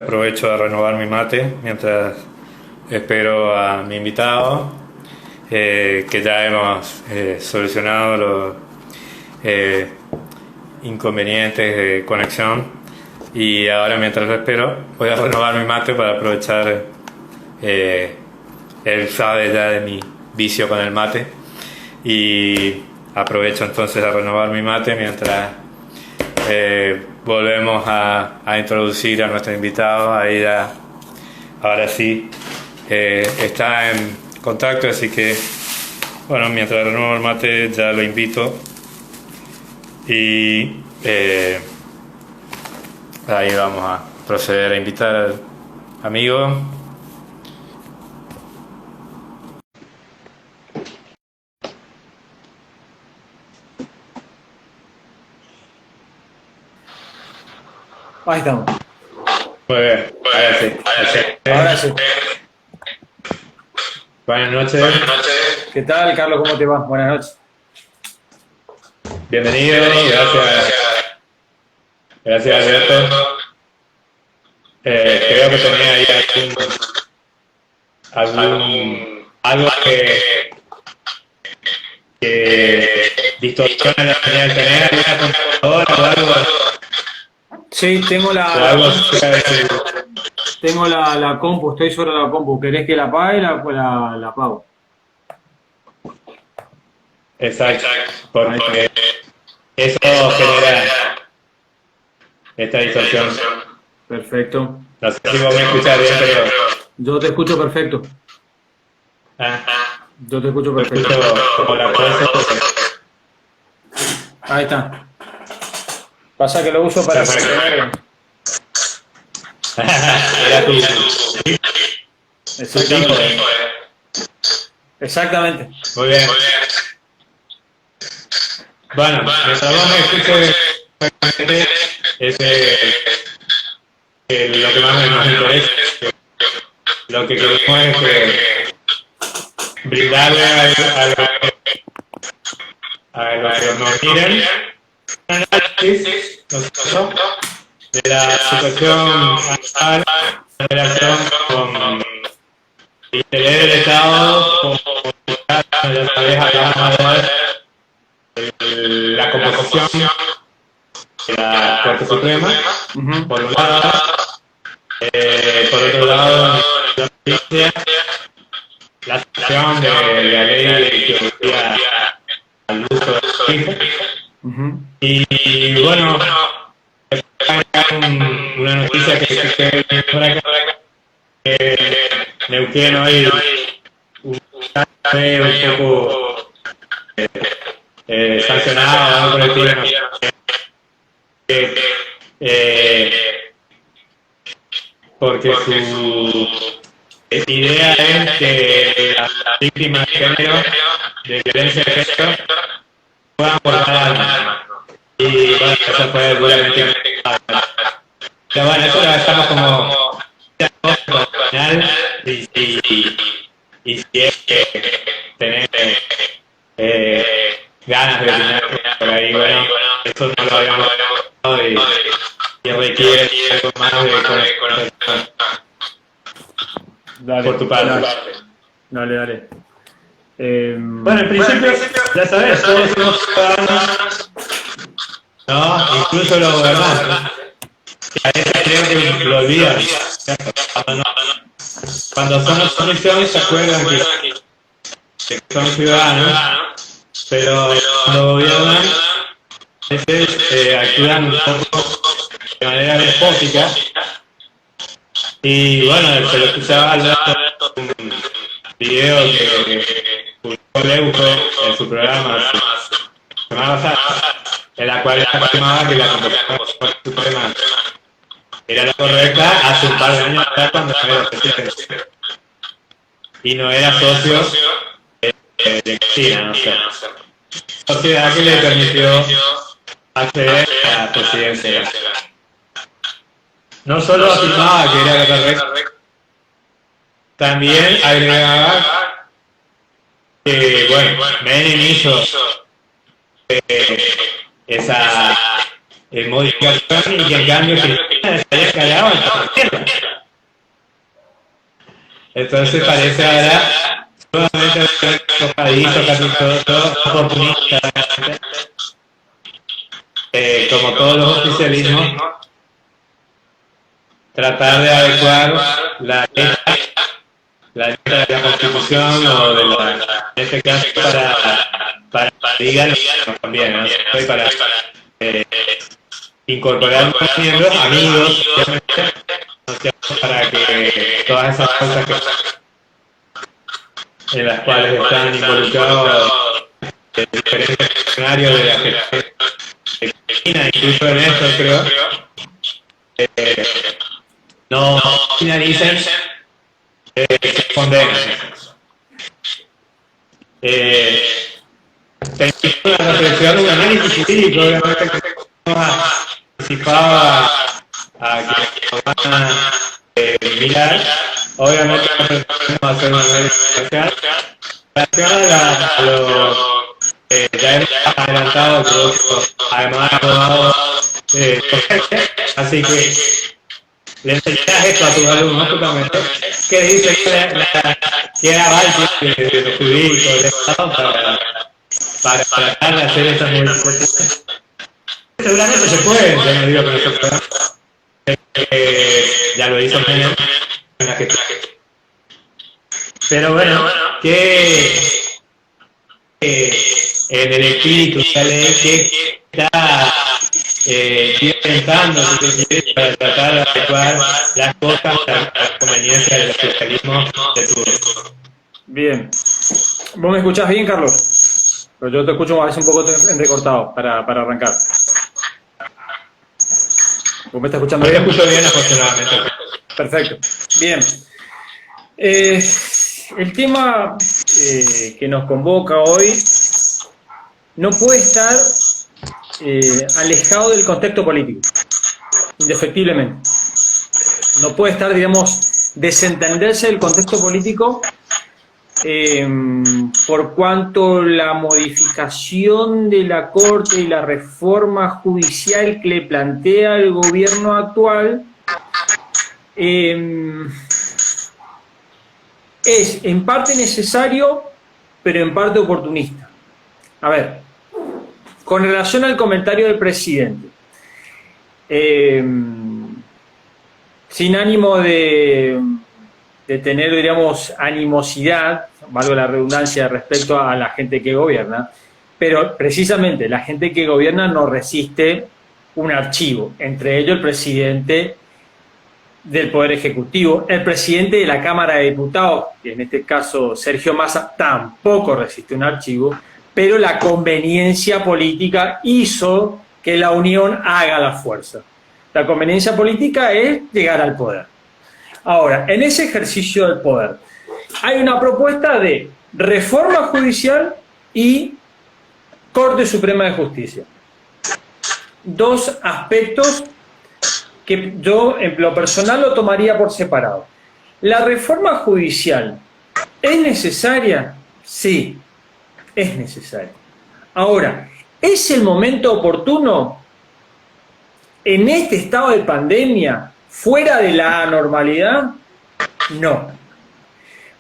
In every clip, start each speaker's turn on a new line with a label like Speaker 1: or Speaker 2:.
Speaker 1: Aprovecho de renovar mi mate mientras espero a mi invitado, que ya hemos solucionado los eh, inconvenientes de conexión y ahora mientras lo espero voy a renovar mi mate para aprovechar. eh, Él sabe ya de mi vicio con el mate y aprovecho entonces a renovar mi mate mientras volvemos a introducir a nuestro invitado. Ahí ya, ahora sí, está en contacto, así que bueno, mientras renuevo el mate ya lo invito y ahí vamos a proceder a invitar al amigo.
Speaker 2: Ahí estamos.
Speaker 1: Muy bien, ahora sí.
Speaker 2: Ahora sí.
Speaker 1: Buenas noches,
Speaker 2: ¿Qué tal, Carlos? ¿Cómo te va? Buenas noches.
Speaker 1: bienvenido, gracias Alberto. Creo que tenía ahí algo que distorsiona la señal, tener alguna computadora
Speaker 2: Sí, tengo
Speaker 1: o algo cerca de
Speaker 2: la compu, estoy sobre la compu. ¿Querés que la apague? La apago.
Speaker 1: exacto,
Speaker 2: Ahí está.
Speaker 1: porque eso genera esta distorsión.
Speaker 2: Perfecto.
Speaker 1: No sé si vos me escuchás bien, pero
Speaker 2: Yo te escucho perfecto.
Speaker 1: ah,
Speaker 2: Yo te escucho
Speaker 1: lo
Speaker 2: perfecto.
Speaker 1: escucho como la cosa.
Speaker 2: Ahí está. Pasa que lo uso para sostener.
Speaker 1: Era tu tipo,
Speaker 2: Exactamente. Exactamente.
Speaker 1: muy bien. Bueno, mientras vos me escuches perfectamente, es lo que más nos interesa. Lo que queremos es brindarle a los que nos miren un análisis nosotros de la situación actual en relación con el interés del Estado, como ya sabés, hablamos de la composición de la Corte Suprema, por un lado, por otro lado, la justicia, la situación de la ley de ideología al uso de la justicia. Y bueno, una noticia que por acá, que Neuquén hoy fue un poco sancionado, algo por el estilo, no sé, eh, porque su idea es que las víctimas de género, de violencia de género, puedan portar armas. Y bueno, eso fue duramente criticado. Pero bueno, eso lo dejamos como final y si es que tenés ganas de opinar por ahí, bueno, eso no lo habíamos hablado y requiere algo más de conocimiento
Speaker 2: Dale.
Speaker 1: por tu parte.
Speaker 2: Dale.
Speaker 1: Bueno, en principio, ya sabes, todos somos ciudadanos, ¿no? Incluso los gobernantes. Y a veces creo que lo olvidan. Cuando son oposición se acuerdan que son ciudadanos, pero cuando gobiernan, a veces actúan un poco de manera despótica. Y bueno, se lo escuchaba Alberto en un video que publicó Leuco en su programa semana pasada, en la cual afirmaba que la Constitución Suprema era la correcta hace un par de años atrás cuando no era presidente y no era socio de Cristina, no sé. Sociedad que le permitió acceder a la presidencia. No solo afirmaba que era la correcta, también agregaba que, bueno, Menem hizo esa modificación y que en cambio estaría cagado en la tierra. Entonces parece ahora sumamente tocadito, casi todo oportunista, como todos los oficialismos, tratar de adecuar la letra de la Constitución o de la, en este caso para digan también, ¿no? Para incorporar más miembros, amigos, obviamente, para que todas esas cosas en las cuales están involucrados diferentes escenarios de la gente de China, incluso en esto creo, no finalicen, se condenan. Tengo una reflexión, un análisis jurídico, obviamente, que participaba a que van a mirar, obviamente vamos a hacer una análisis especial relacionada a lo ya hemos adelantado, que además abogados así que le enseñas esto a tus alumnos justamente, que dice que aval de los jurídicos del Estado para tratar de hacer esas modificaciones. Seguramente se puede, yo no digo que no se pueda. Ya lo hizo Menem en la que. Pero bueno, que en el espíritu de la ley que está intentando para tratar de adecuar las cosas a la conveniencia del socialismo de turno.
Speaker 2: Bien. ¿Vos me escuchás bien, Carlos? Pero yo te escucho a veces un poco entrecortado para arrancar. ¿Vos me estás escuchando bien?
Speaker 1: Te escucho bien, afortunadamente.
Speaker 2: Perfecto. Bien. El tema que nos convoca hoy no puede estar alejado del contexto político, indefectiblemente. No puede estar, digamos, desentenderse del contexto político por cuanto la modificación de la Corte y la reforma judicial que le plantea el gobierno actual es en parte necesario, pero en parte oportunista. A ver, con relación al comentario del presidente, sin ánimo de tener, diríamos, animosidad, valga la redundancia, respecto a la gente que gobierna, pero precisamente la gente que gobierna no resiste un archivo, entre ellos el presidente del Poder Ejecutivo, el presidente de la Cámara de Diputados, que en este caso Sergio Massa, tampoco resiste un archivo, pero la conveniencia política hizo que la unión haga la fuerza. La conveniencia política es llegar al poder. Ahora, en ese ejercicio del poder, hay una propuesta de reforma judicial y Corte Suprema de Justicia. Dos aspectos que yo, en lo personal, lo tomaría por separado. ¿La reforma judicial es necesaria? Sí, es necesaria. Ahora, ¿es el momento oportuno en este estado de pandemia, fuera de la anormalidad? No.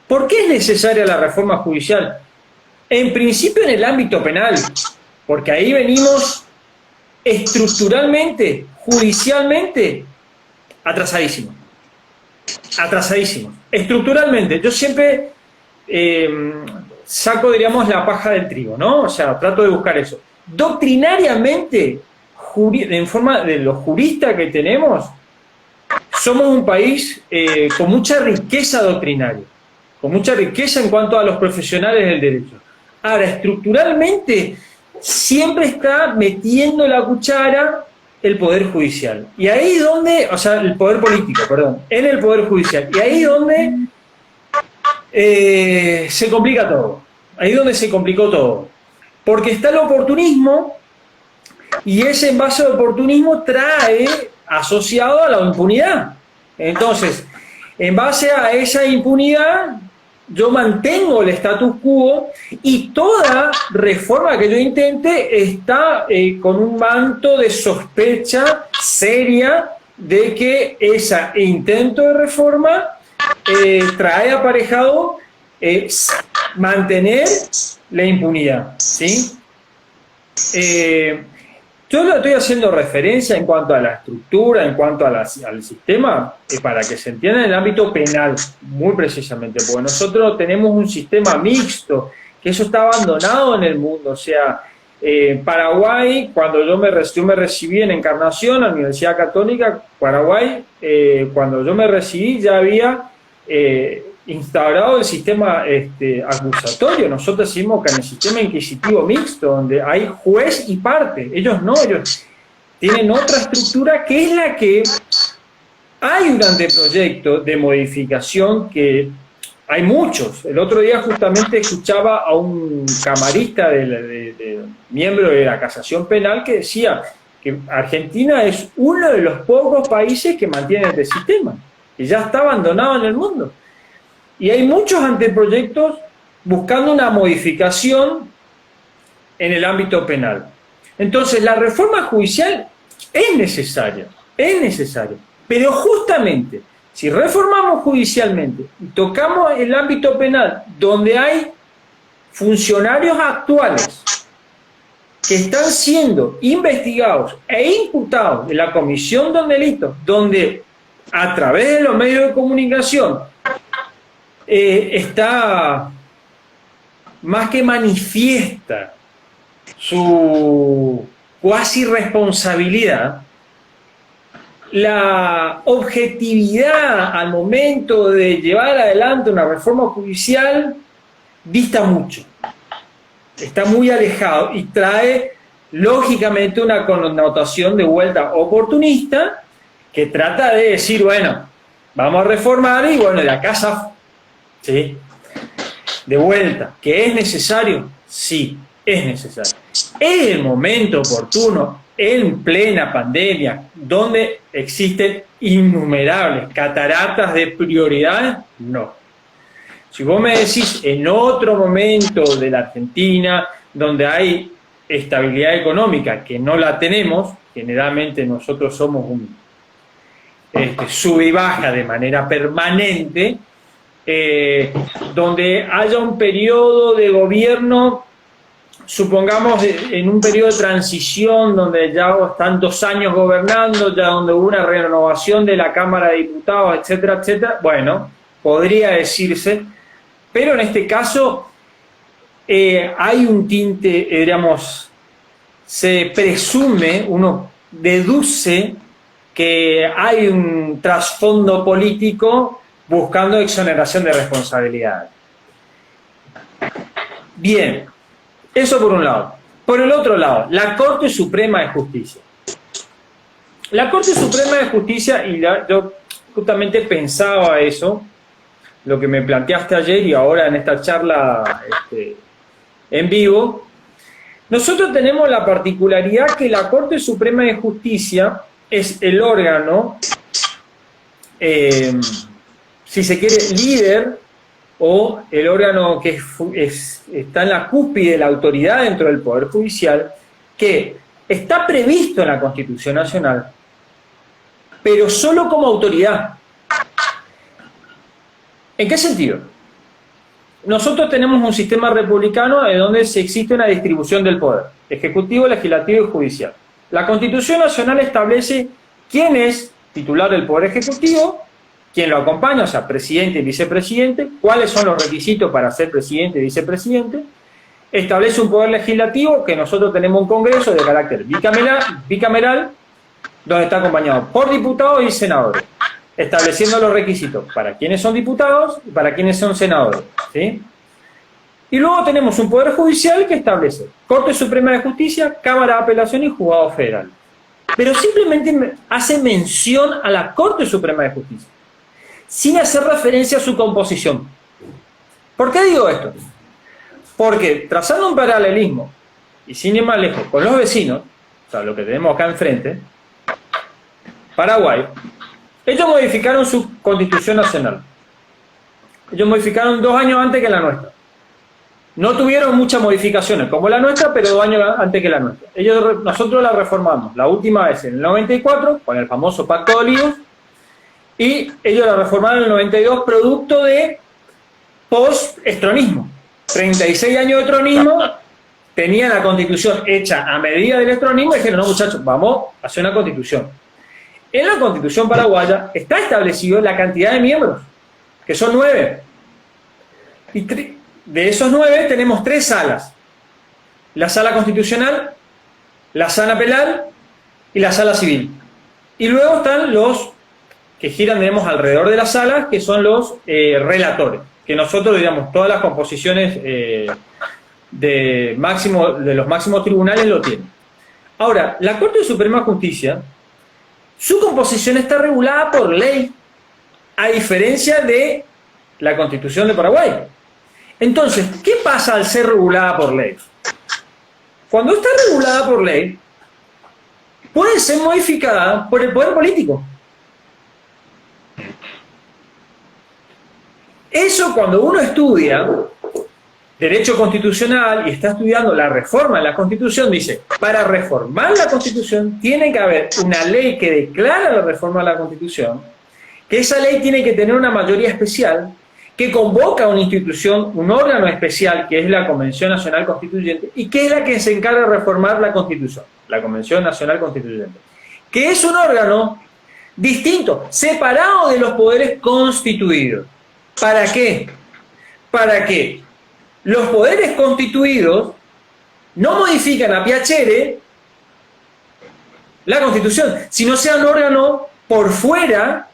Speaker 2: ¿Por qué es necesaria la reforma judicial? En principio en el ámbito penal, porque ahí venimos estructuralmente, judicialmente, atrasadísimos. Atrasadísimos. Estructuralmente. Yo siempre saco, diríamos, la paja del trigo, ¿no? O sea, trato de buscar eso. Doctrinariamente, en forma de los juristas que tenemos, somos un país con mucha riqueza doctrinaria, con mucha riqueza en cuanto a los profesionales del derecho. Ahora, estructuralmente, siempre está metiendo la cuchara el Poder Judicial. Y ahí donde, o sea, el Poder Político, perdón, en el Poder Judicial. Y ahí donde se complica todo. Ahí donde se complicó todo. Porque está el oportunismo, y ese envase de oportunismo trae asociado a la impunidad. Entonces, en base a esa impunidad, yo mantengo el status quo y toda reforma que yo intente está con un manto de sospecha seria de que ese intento de reforma trae aparejado mantener la impunidad, ¿sí? Yo le estoy haciendo referencia en cuanto a la estructura, en cuanto a al sistema, para que se entienda en el ámbito penal, muy precisamente, porque nosotros tenemos un sistema mixto, que eso está abandonado en el mundo. O sea, Paraguay, cuando yo me recibí en Encarnación, a la Universidad Católica, Paraguay, cuando yo me recibí ya había instaurado el sistema acusatorio. Nosotros decimos que en el sistema inquisitivo mixto, donde hay juez y parte, ellos no, ellos tienen otra estructura que es la que hay un anteproyecto de modificación que hay muchos. El otro día justamente escuchaba a un camarista miembro de la Casación Penal que decía que Argentina es uno de los pocos países que mantiene este sistema, que ya está abandonado en el mundo. Y hay muchos anteproyectos buscando una modificación en el ámbito penal. Entonces, la reforma judicial es necesaria, pero justamente, si reformamos judicialmente y tocamos el ámbito penal, donde hay funcionarios actuales que están siendo investigados e imputados de la comisión de un delito, donde a través de los medios de comunicación está más que manifiesta su cuasi responsabilidad, la objetividad al momento de llevar adelante una reforma judicial dista mucho, está muy alejado y trae lógicamente una connotación de vuelta oportunista que trata de decir, bueno, vamos a reformar y bueno, la casa, ¿sí? De vuelta, ¿que es necesario? Sí, es necesario. ¿Es el momento oportuno en plena pandemia, donde existen innumerables cataratas de prioridades? No. Si vos me decís en otro momento de la Argentina, donde hay estabilidad económica, que no la tenemos, generalmente nosotros somos un sube y baja de manera permanente, donde haya un periodo de gobierno, supongamos en un periodo de transición donde ya están 2 años gobernando, ya donde hubo una renovación de la Cámara de Diputados, etcétera, etcétera, bueno, podría decirse, pero en este caso hay un tinte, digamos, se presume, uno deduce que hay un trasfondo político buscando exoneración de responsabilidades. Bien, eso por un lado. Por el otro lado, la Corte Suprema de Justicia. La Corte Suprema de Justicia, y yo justamente pensaba eso, lo que me planteaste ayer y ahora en esta charla en vivo, nosotros tenemos la particularidad que la Corte Suprema de Justicia es el órgano, si se quiere, líder, o el órgano que está en la cúspide de la autoridad dentro del Poder Judicial, que está previsto en la Constitución Nacional, pero solo como autoridad. ¿En qué sentido? Nosotros tenemos un sistema republicano en donde existe una distribución del poder, ejecutivo, legislativo y judicial. La Constitución Nacional establece quién es titular del Poder Ejecutivo, quién lo acompaña, o sea, presidente y vicepresidente, cuáles son los requisitos para ser presidente y vicepresidente. Establece un Poder Legislativo, que nosotros tenemos un Congreso de carácter bicameral, donde está acompañado por diputados y senadores, estableciendo los requisitos para quienes son diputados y para quienes son senadores, ¿sí? Y luego tenemos un Poder Judicial que establece Corte Suprema de Justicia, Cámara de Apelación y Juzgado Federal. Pero simplemente hace mención a la Corte Suprema de Justicia, sin hacer referencia a su composición. ¿Por qué digo esto? Porque trazando un paralelismo, y sin ir más lejos, con los vecinos, o sea, lo que tenemos acá enfrente, Paraguay, ellos modificaron su Constitución Nacional. Ellos modificaron 2 años antes que la nuestra. no tuvieron muchas modificaciones como la nuestra, pero 2 años antes que la nuestra. Nosotros la reformamos la última vez en el 94, con el famoso Pacto de Olivos, y ellos la reformaron en el 92, producto de post-estronismo. 36 años de estronismo, tenían la constitución hecha a medida del estronismo y dijeron, no muchachos, vamos a hacer una constitución. En la constitución paraguaya está establecido la cantidad de miembros, que son 9. Y de esos 9 tenemos 3 salas. La sala constitucional, la sala penal y la sala civil. Y luego están los que giran, digamos, alrededor de las salas, que son los relatores, que nosotros, digamos, todas las composiciones de los máximos tribunales lo tienen. Ahora, la Corte Suprema de Justicia, su composición está regulada por ley, a diferencia de la Constitución de Paraguay. Entonces, ¿qué pasa al ser regulada por ley? Cuando está regulada por ley, puede ser modificada por el poder político. Eso, cuando uno estudia Derecho Constitucional y está estudiando la reforma de la Constitución, dice, para reformar la Constitución tiene que haber una ley que declara la reforma de la Constitución, que esa ley tiene que tener una mayoría especial, que convoca a una institución, un órgano especial, que es la Convención Nacional Constituyente, y que es la que se encarga de reformar la Constitución, la Convención Nacional Constituyente, que es un órgano distinto, separado de los poderes constituidos. ¿Para qué? Para que los poderes constituidos no modifican a piacere la Constitución, sino sea un órgano por fuera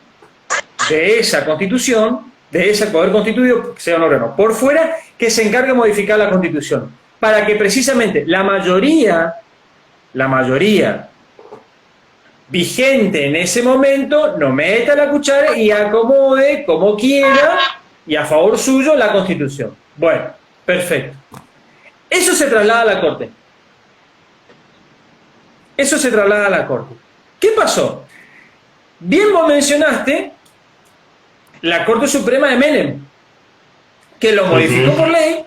Speaker 2: de esa Constitución, de ese poder constituido, sea un órgano por fuera que se encargue de modificar la Constitución, para que precisamente la mayoría vigente en ese momento no meta la cuchara y acomode como quiera y a favor suyo la Constitución. Bueno, perfecto. Eso se traslada a la Corte. Eso se traslada a la Corte. ¿Qué pasó? Bien vos mencionaste la Corte Suprema de Menem, que lo modificó por ley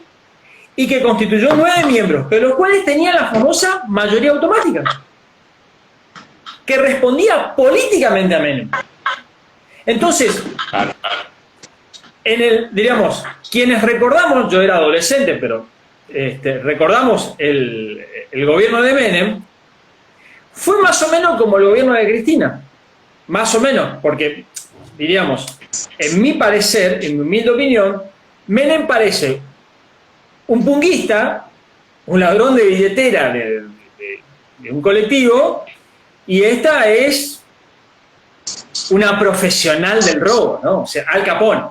Speaker 2: y que constituyó 9 miembros, de los cuales tenía la famosa mayoría automática, que respondía políticamente a Menem. Entonces, diríamos, quienes recordamos, yo era adolescente, pero recordamos el gobierno de Menem, fue más o menos como el gobierno de Cristina, más o menos, porque, diríamos, en mi parecer, en mi humilde opinión, Menem parece un punguista, un ladrón de billetera de un colectivo, y esta es una profesional del robo, ¿no? O sea, Al Capone.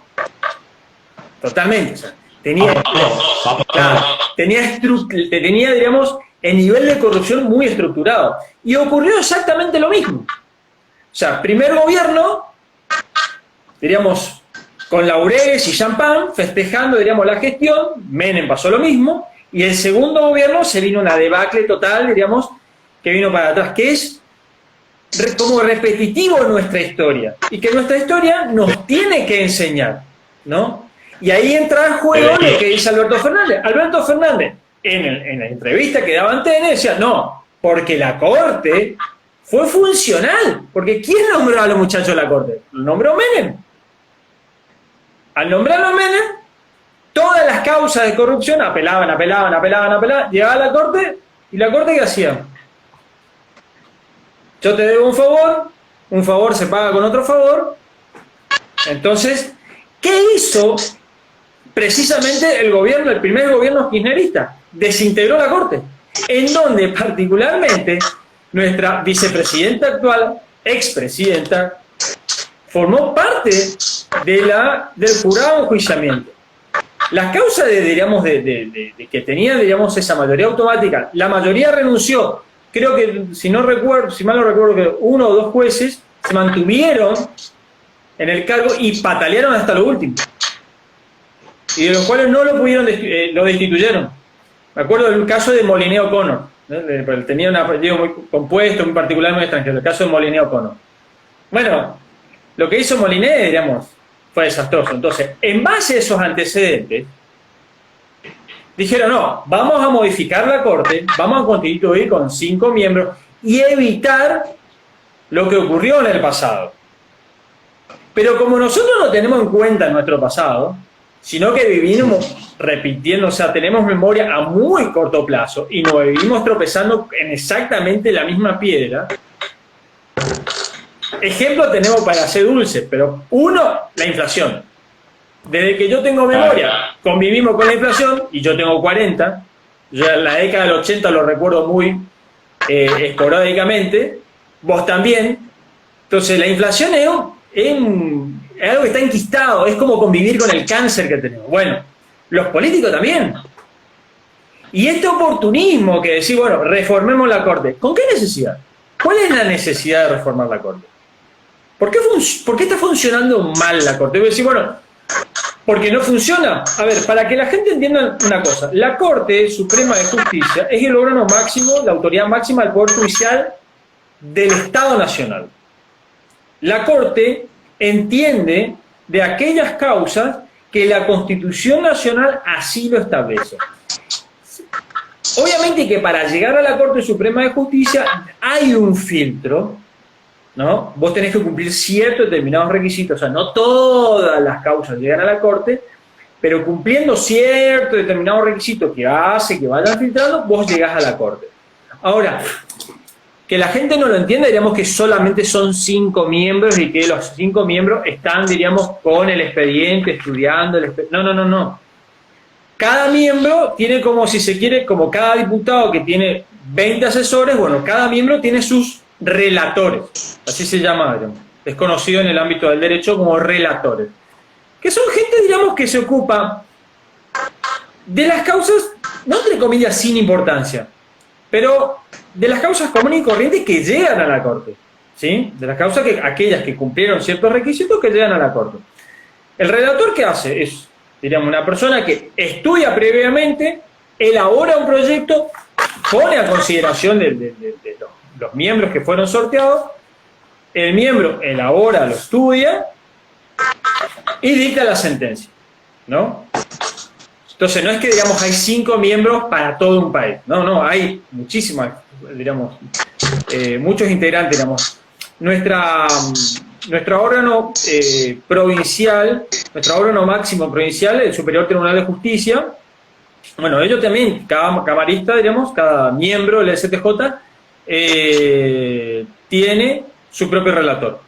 Speaker 2: Totalmente. O sea, tenía, diríamos, el nivel de corrupción muy estructurado. Y ocurrió exactamente lo mismo. O sea, primer gobierno, diríamos, con laureles y champán, festejando, diríamos, la gestión. Menem pasó lo mismo. Y el segundo gobierno se vino una debacle total, diríamos, que vino para atrás, que es como repetitivo en nuestra historia, y que nuestra historia nos tiene que enseñar, ¿no? Y ahí entra en juego lo que dice Alberto Fernández. Alberto Fernández, en la entrevista que daba en TN, decía, no, porque la Corte fue funcional, porque ¿quién nombró a los muchachos de la Corte? Lo nombró Menem. Al nombrarlo Menem, todas las causas de corrupción apelaban, llegaba a la Corte, y la Corte ¿qué hacía? Yo te debo un favor se paga con otro favor. Entonces, ¿qué hizo precisamente el primer gobierno kirchnerista? Desintegró la Corte, en donde particularmente nuestra vicepresidenta actual, expresidenta, formó parte del jurado de enjuiciamiento. Las causas de que tenían, digamos, esa mayoría automática, la mayoría renunció. Creo que, si mal no recuerdo, que 1 o 2 jueces se mantuvieron en el cargo y patalearon hasta lo último. Y de los cuales no lo pudieron, lo destituyeron. Me acuerdo del caso de Moliné O'Connor, ¿no? Tenía un apellido muy compuesto, muy particular, muy extranjero, el caso de Moliné O'Connor. Bueno, lo que hizo Moliné, digamos, fue desastroso. Entonces, en base a esos antecedentes, dijeron, no, vamos a modificar la Corte, vamos a constituir con 5 miembros y evitar lo que ocurrió en el pasado. Pero como nosotros no tenemos en cuenta nuestro pasado, sino que vivimos repitiendo, o sea, tenemos memoria a muy corto plazo y nos vivimos tropezando en exactamente la misma piedra. Ejemplo tenemos para hacer dulce, pero uno, la inflación. Desde que yo tengo memoria, convivimos con la inflación, y yo tengo 40, yo en la década del 80 lo recuerdo muy esporádicamente, vos también. Entonces la inflación es algo que está enquistado, es como convivir con el cáncer que tenemos. Bueno, los políticos también. Y este oportunismo que decir, bueno, reformemos la Corte, ¿con qué necesidad? ¿Cuál es la necesidad de reformar la Corte? ¿Por qué está funcionando mal la Corte? Voy a decir, bueno, porque no funciona. A ver, para que la gente entienda una cosa, la Corte Suprema de Justicia es el órgano máximo, la autoridad máxima del Poder Judicial del Estado Nacional. La Corte entiende de aquellas causas que la Constitución Nacional así lo establece. Obviamente que para llegar a la Corte Suprema de Justicia hay un filtro, ¿no? Vos tenés que cumplir ciertos determinados requisitos, o sea, no todas las causas llegan a la Corte, pero cumpliendo ciertos determinados requisitos que hace que vayan filtrando, vos llegás a la Corte. Ahora, que la gente no lo entienda, diríamos que solamente son 5 miembros y que los 5 miembros están, diríamos, con el expediente, estudiando el expediente. No. Cada miembro tiene, como si se quiere, como cada diputado que tiene 20 asesores, bueno, cada miembro tiene sus relatores, así se llama, digamos. Es conocido en el ámbito del derecho como relatores, que son gente, digamos, que se ocupa de las causas, no entre comillas sin importancia, pero de las causas comunes y corrientes que llegan a la Corte, ¿sí? De las causas aquellas que cumplieron ciertos requisitos que llegan a la Corte. El relator, ¿qué hace? Es, diríamos, una persona que estudia previamente, elabora un proyecto, pone a consideración de los miembros que fueron sorteados, el miembro elabora, lo estudia y dicta la sentencia, ¿no? Entonces no es que, digamos, hay 5 miembros para todo un país, no, hay muchísimas, digamos, muchos integrantes, digamos. Nuestro órgano provincial, nuestro órgano máximo provincial, el Superior Tribunal de Justicia, bueno, ellos también, cada camarista, digamos, cada miembro del STJ, tiene su propio relator.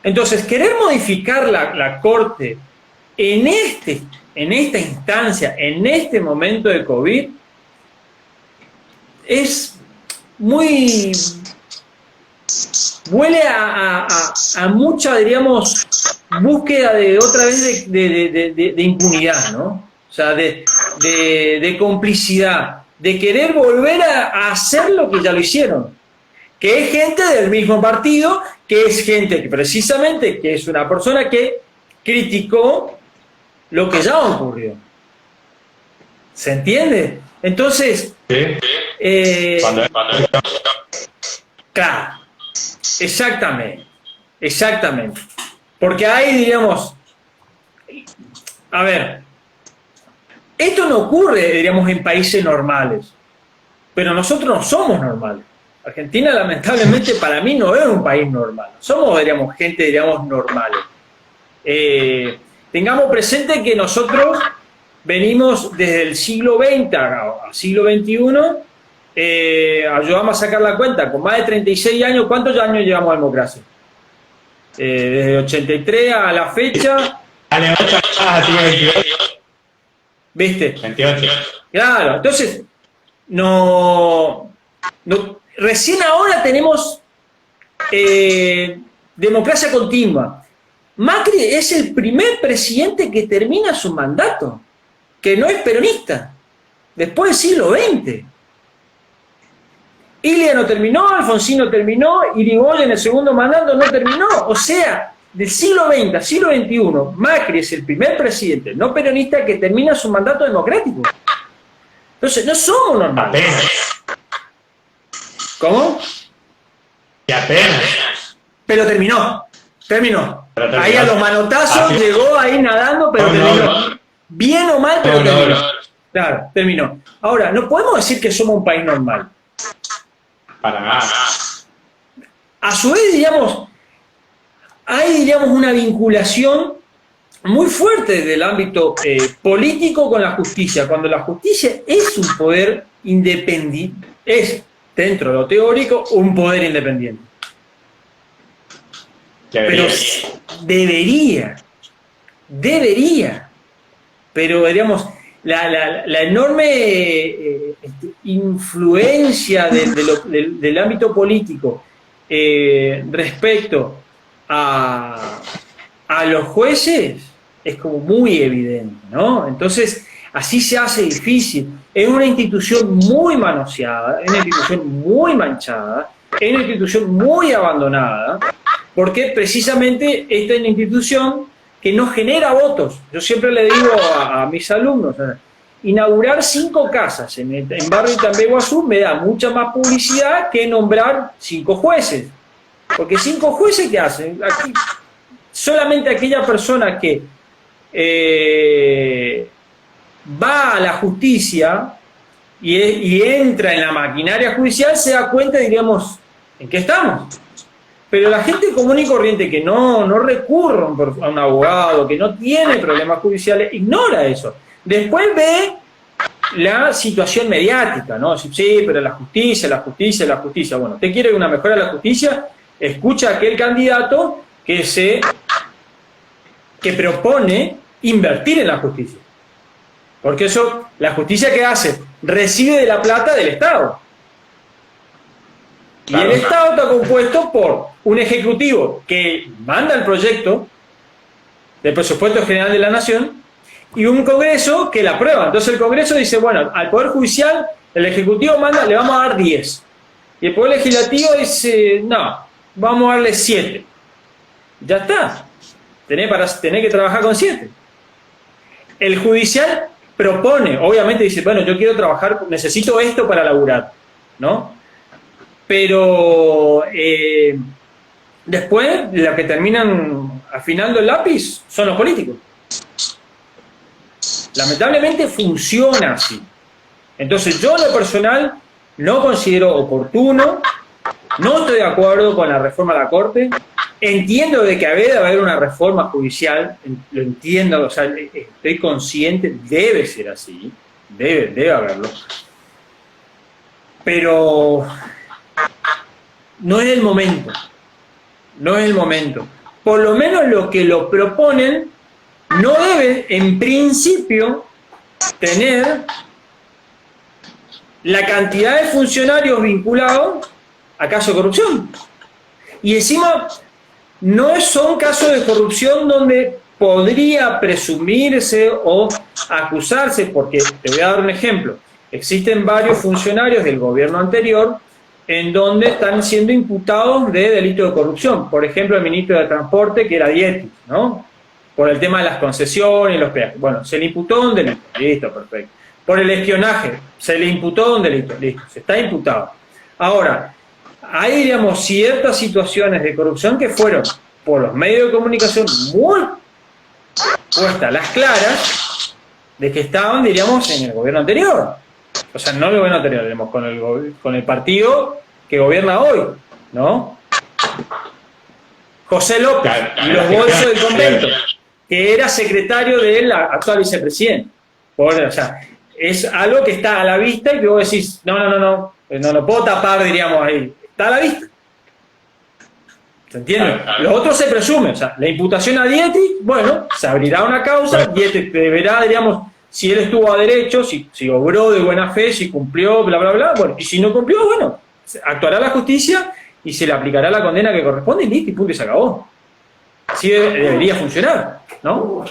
Speaker 2: Entonces, querer modificar la Corte en esta instancia, en este momento de COVID, es muy... huele a mucha, diríamos, búsqueda de otra vez de impunidad, ¿no? O sea, de complicidad, de querer volver a hacer lo que ya lo hicieron, que es gente del mismo partido, que es gente que precisamente, que es una persona que criticó lo que ya ocurrió. ¿Se entiende? Entonces,
Speaker 1: sí.
Speaker 2: Claro, exactamente. Porque hay, diríamos, a ver, esto no ocurre, diríamos, en países normales, pero nosotros no somos normales. Argentina, lamentablemente, para mí no es un país normal. Somos, diríamos, gente, diríamos, normales. Tengamos presente que nosotros venimos desde el siglo XX al siglo XXI, ayudamos a sacar la cuenta, con más de 36 años, ¿cuántos años llevamos a democracia? Desde 83 a la fecha.
Speaker 1: Dale, 8 así 28.
Speaker 2: ¿Viste?
Speaker 1: 28.
Speaker 2: Claro, entonces, recién ahora tenemos democracia continua. Macri es el primer presidente que termina su mandato, que no es peronista, después del siglo XX. Ilia no terminó, Alfonsín no terminó, Irigoyen en el segundo mandato no terminó. O sea, del siglo XX al siglo XXI, Macri es el primer presidente no peronista que termina su mandato democrático. Entonces, no somos normales.
Speaker 1: Apenas.
Speaker 2: ¿Cómo?
Speaker 1: Y apenas.
Speaker 2: Pero terminó. Ahí a los manotazos
Speaker 1: Así.
Speaker 2: llegó ahí nadando, pero terminó. Bien o mal, pero terminó. Claro, terminó. Ahora, no podemos decir que somos un país normal.
Speaker 1: Para nada.
Speaker 2: A su vez, digamos, hay, digamos, una vinculación muy fuerte del ámbito político con la justicia. Cuando la justicia es un poder independiente, es, dentro de lo teórico, un poder independiente. Pero debería. Pero, digamos, la enorme influencia del ámbito político respecto a los jueces es como muy evidente, ¿no? Entonces, así se hace difícil. Es una institución muy manoseada, es una institución muy manchada, es una institución muy abandonada, porque precisamente esta es una institución que no genera votos. Yo siempre le digo a mis alumnos, inaugurar 5 casas en Barrio Itambé Guazú me da mucha más publicidad que nombrar 5 jueces. Porque 5 jueces, ¿qué hacen? Aquí, solamente aquella persona que va a la justicia y entra en la maquinaria judicial se da cuenta, diríamos, ¿en qué estamos? Pero la gente común y corriente que no recurre a un abogado, que no tiene problemas judiciales, ignora eso. Después ve la situación mediática, ¿no? Sí, pero la justicia. Bueno, ¿usted quiere una mejora de la justicia? Escucha a aquel candidato que propone invertir en la justicia. Porque eso, la justicia ¿qué hace? Recibe de la plata del Estado. Y el Estado está compuesto por un ejecutivo que manda el proyecto del presupuesto general de la Nación y un Congreso que la aprueba. Entonces el Congreso dice, bueno, al Poder Judicial el Ejecutivo manda, le vamos a dar 10. Y el Poder Legislativo dice, no, vamos a darle 7. Ya está. Tenés que trabajar con 7. El Judicial propone, obviamente dice, bueno, yo quiero trabajar, necesito esto para laburar, ¿no? Pero después, los que terminan afinando el lápiz son los políticos. Lamentablemente funciona así. Entonces yo en lo personal no considero oportuno, no estoy de acuerdo con la reforma de la Corte, entiendo de que debe haber una reforma judicial, lo entiendo, o sea, estoy consciente, debe ser así, debe haberlo, pero no es el momento, por lo menos los que lo proponen no deben, en principio, tener la cantidad de funcionarios vinculados a casos de corrupción. Y encima, no son casos de corrupción donde podría presumirse o acusarse, porque te voy a dar un ejemplo. Existen varios funcionarios del gobierno anterior en donde están siendo imputados de delito de corrupción. Por ejemplo, el ministro de Transporte, que era Dietrich, ¿no? Por el tema de las concesiones y los peajes. Bueno, se le imputó un delito. Listo, perfecto. Por el espionaje, se le imputó un delito. Listo, se está imputado. Ahora, hay, digamos, ciertas situaciones de corrupción que fueron, por los medios de comunicación, muy puestas las claras, de que estaban, diríamos, en el gobierno anterior. O sea, no el gobierno anterior, digamos, con el partido que gobierna hoy, ¿no? José López y los bolsos del convento, que era secretario del actual vicepresidente. O sea, es algo que está a la vista y que vos decís, no puedo tapar, diríamos, ahí. Está a la vista. ¿Se entiende? Los otros se presumen. O sea, la imputación a Dietrich, bueno, se abrirá una causa, Dietrich deberá, diríamos, si él estuvo a derecho, si obró de buena fe, si cumplió, bla, bla, bla, bueno, y si no cumplió, bueno, actuará la justicia y se le aplicará la condena que corresponde y listo, y punto, y se acabó. Así debería funcionar, ¿no?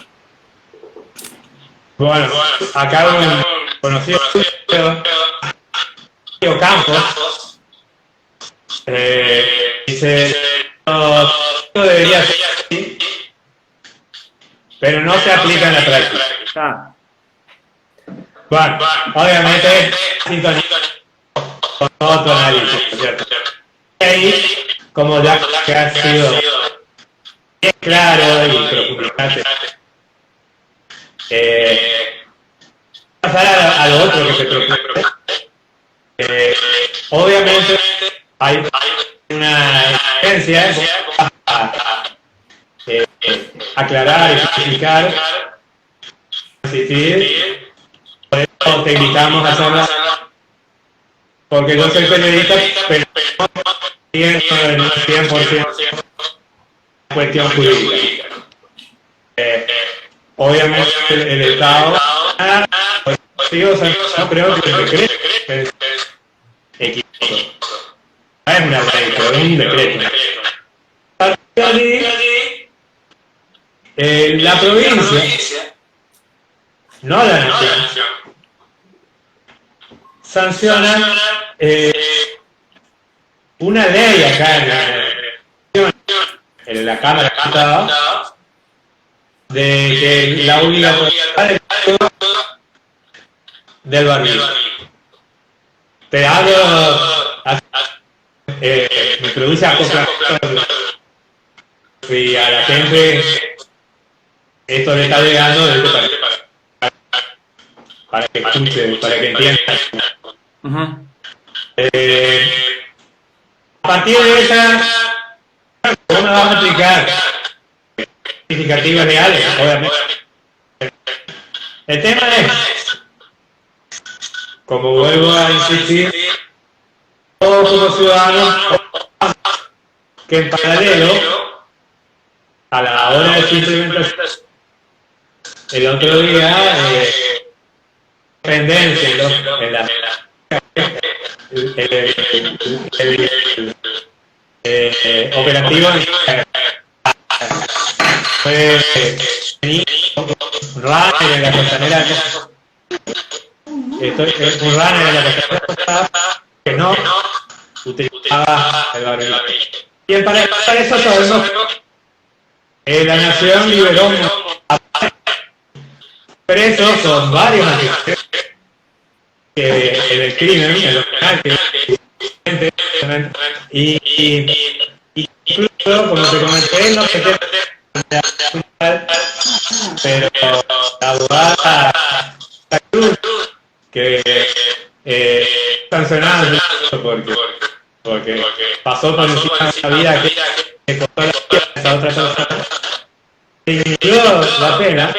Speaker 1: Bueno, acá un conocido Campos dice, no debería ser así, pero no se aplica en la práctica. Bueno, obviamente, con todo tu análisis, ¿cierto? Y ahí, como ya que ha sido bien claro y profundizante, pasar a lo otro que se propone. Obviamente hay una exigencia a aclarar y justificar, insistir. Por eso te invitamos a hacerlo, porque yo soy periodista, pero no pienso en un 100% cuestión jurídica. Obviamente el Estado, no creo que el decreto es equivocado. No es una ley, pero es un decreto. A partir de allí, la provincia, no la nación, sanciona una ley acá en la Cámara de Diputados de que la obligatoriedad del barbijo. Te hablo, me produce acoplamento y a la gente esto le está llegando para que escuche, para que entienda. A partir de esa, ¿cómo nos vamos a aplicar? Significativas reales, obviamente. El tema es, como vuelvo a insistir, todos como ciudadanos, que en paralelo a la hora de su implementación, el otro día, dependencia en la operativo fue runner en la costanera, un runner en la costanera que no utilizaba el barbijo. Y para eso sabemos que la nación liberó presos con varios antecedentes en el crimen, en los penales, y incluso, como te comenté, no se pero la abogada Cruz, que sancionada porque pasó por encima de la vida que costó la vida a esa otra persona, inició la pena,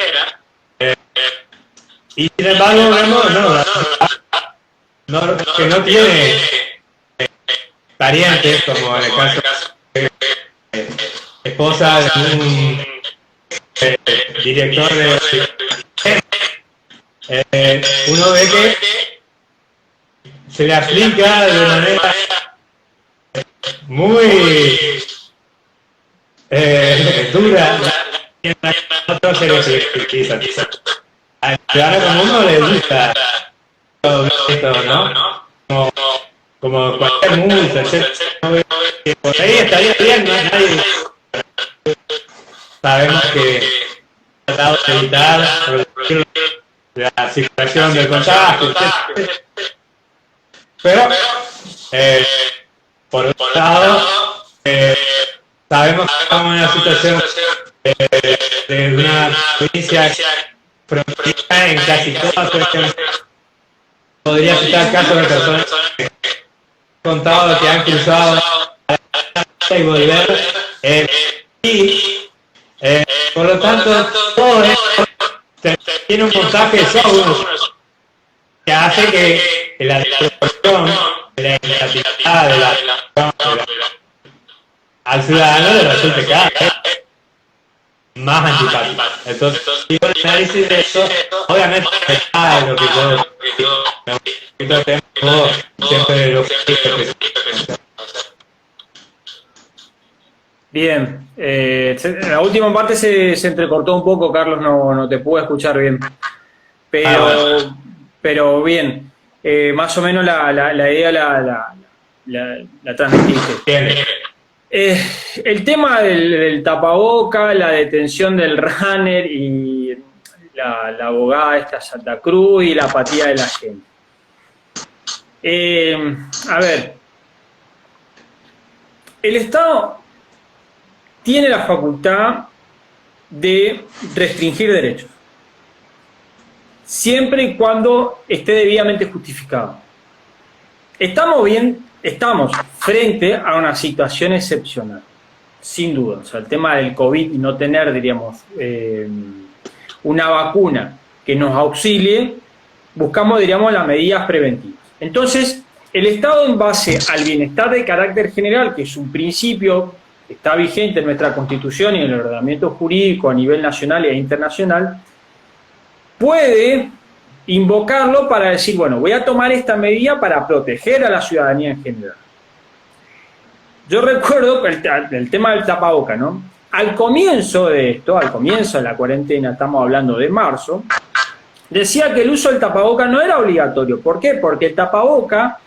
Speaker 1: y sin embargo vemos que no tiene parientes, como en el caso de esposa de un director de uno ve que se le aplica de manera muy dura y en otros se le flexibiliza. Al ciudadano común no le gusta todo esto, ¿no? Como cualquier multa, etc. Por ahí estaría bien, no hay nadie. Sabemos que tratado de evitar reducir la circulación del contagio, etc. Pero, por otro lado, sabemos que estamos en una situación de una provincia fronteriza en casi todas cuestiones. Podría citar casos de personas que han contado que han cruzado y volver, y por lo tanto todo esto tiene un montaje de software que hace que la desproporción de la inestabilidad de la al ciudadano le resulte cada vez más antipático. Entonces, y el análisis de eso, obviamente, es lo que yo siempre lo que
Speaker 2: Bien, la última parte se entrecortó un poco, Carlos, no te pude escuchar bien. Pero bien, más o menos la idea la transmitiste. El tema del tapaboca, la detención del runner y la abogada esta Santa Cruz y la apatía de la gente. A ver, el Estado tiene la facultad de restringir derechos. siempre y cuando esté debidamente justificado. Estamos frente a una situación excepcional, sin duda. O sea, el tema del COVID y no tener, diríamos, una vacuna que nos auxilie, buscamos, diríamos, las medidas preventivas. Entonces, el Estado, en base al bienestar de carácter general, que es un principio que está vigente en nuestra Constitución y en el ordenamiento jurídico a nivel nacional e internacional, puede invocarlo para decir, bueno, voy a tomar esta medida para proteger a la ciudadanía en general. Yo recuerdo el tema del tapaboca, ¿no? Al comienzo de esto, al comienzo de la cuarentena, estamos hablando de marzo, decía que el uso del tapaboca no era obligatorio. ¿Por qué? Porque el tapaboca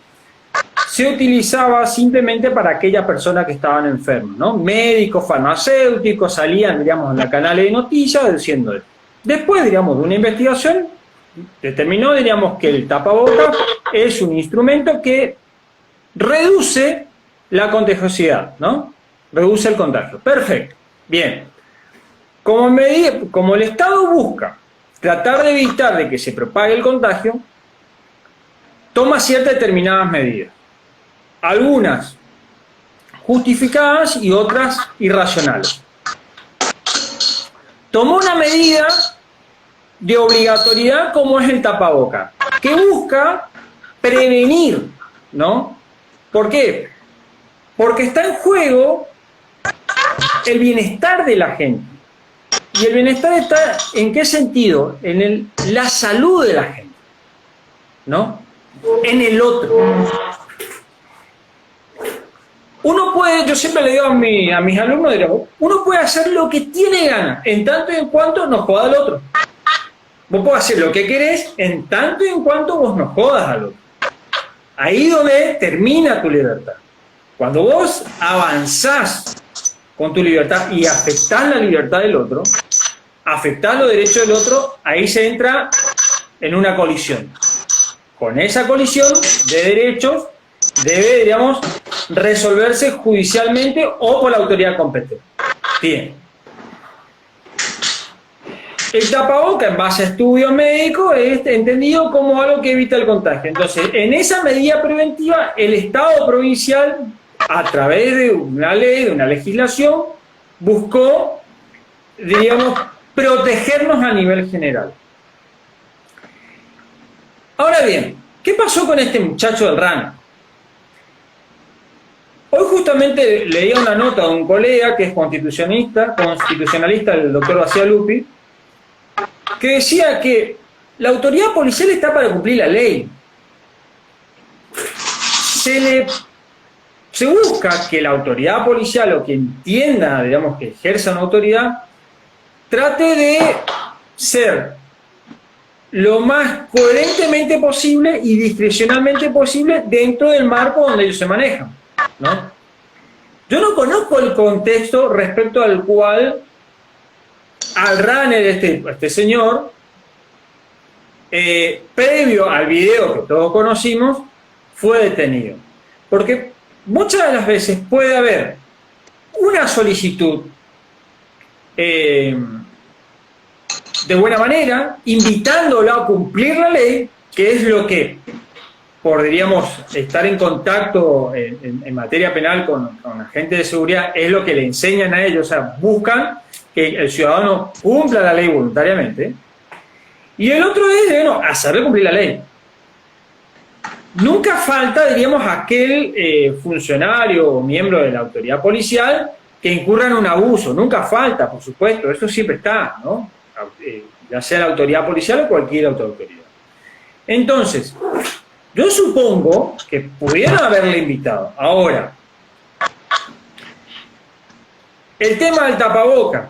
Speaker 2: se utilizaba simplemente para aquellas personas que estaban enfermas, ¿no? Médicos, farmacéuticos, salían, digamos, en los canales de noticias diciendo esto. Después, digamos, de una investigación, determinó, diríamos, que el tapaboca es un instrumento que reduce la contagiosidad, ¿no? Reduce el contagio. Perfecto. Bien. Como el Estado busca tratar de evitar de que se propague el contagio, toma ciertas determinadas medidas. Algunas justificadas y otras irracionales. Tomó una medida de obligatoriedad como es el tapaboca, que busca prevenir, ¿no? ¿Por qué? Porque está en juego el bienestar de la gente. Y el bienestar está, ¿en qué sentido? En la salud de la gente, ¿no? En el otro. Uno puede, yo siempre le digo a mis alumnos, digamos, uno puede hacer lo que tiene ganas, en tanto y en cuanto no joda al otro. Vos podés hacer lo que querés, en tanto y en cuanto vos no jodas al otro. Ahí donde termina tu libertad. Cuando vos avanzás con tu libertad y afectás la libertad del otro, afectás los derechos del otro, ahí se entra en una colisión. Con esa colisión de derechos debe, digamos, resolverse judicialmente o por la autoridad competente. Bien. El tapaboca, en base a estudios médicos, es entendido como algo que evita el contagio. Entonces, en esa medida preventiva, el Estado provincial, a través de una ley, de una legislación, buscó, diríamos, protegernos a nivel general. Ahora bien, ¿qué pasó con este muchacho del RAN? Hoy justamente leía una nota de un colega que es constitucionalista, el doctor Bacialupi, que decía que la autoridad policial está para cumplir la ley. Se busca que la autoridad policial, o quien entienda, digamos, que ejerza una autoridad, trate de ser lo más coherentemente posible y discrecionalmente posible dentro del marco donde ellos se manejan, ¿no? Yo no conozco el contexto respecto al cual al runner, este señor, previo al video que todos conocimos, fue detenido. Porque muchas de las veces puede haber una solicitud de buena manera, invitándolo a cumplir la ley, que es lo que, por, diríamos, estar en contacto en materia penal con agentes de seguridad, es lo que le enseñan a ellos, o sea, buscan que el ciudadano cumpla la ley voluntariamente, y el otro es, bueno, hacerle cumplir la ley. Nunca falta, diríamos, aquel funcionario o miembro de la autoridad policial que incurra en un abuso. Nunca falta, por supuesto, eso siempre está, ¿no? Ya sea la autoridad policial o cualquier otra autoridad. Entonces, yo supongo que pudieron haberle invitado. Ahora, el tema del tapaboca.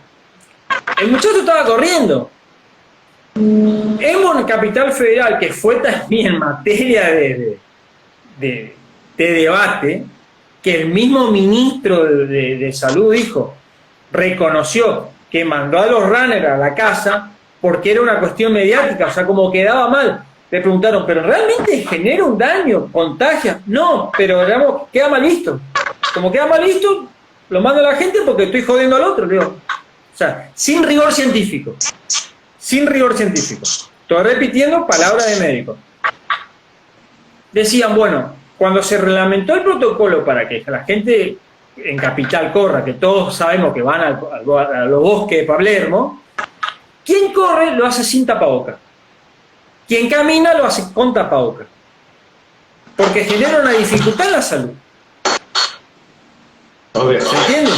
Speaker 2: El muchacho estaba corriendo. En Capital Federal, que fue también materia de debate, que el mismo ministro de Salud reconoció que mandó a los runners a la casa porque era una cuestión mediática, o sea, como quedaba mal. Le preguntaron, ¿pero realmente genera un daño? ¿Contagia? No, pero digamos, queda mal visto. Como queda mal visto, lo mando a la gente porque estoy jodiendo al otro, digo. O sea, sin rigor científico. Sin rigor científico. estoy repitiendo palabras de médico. Decían, bueno, cuando se reglamentó el protocolo para que la gente en Capital corra, que todos sabemos que van a los bosques de Palermo, quien corre lo hace sin tapabocas. Quien camina lo hace con tapabocas. Porque genera una dificultad en la salud. ¿Se entiende?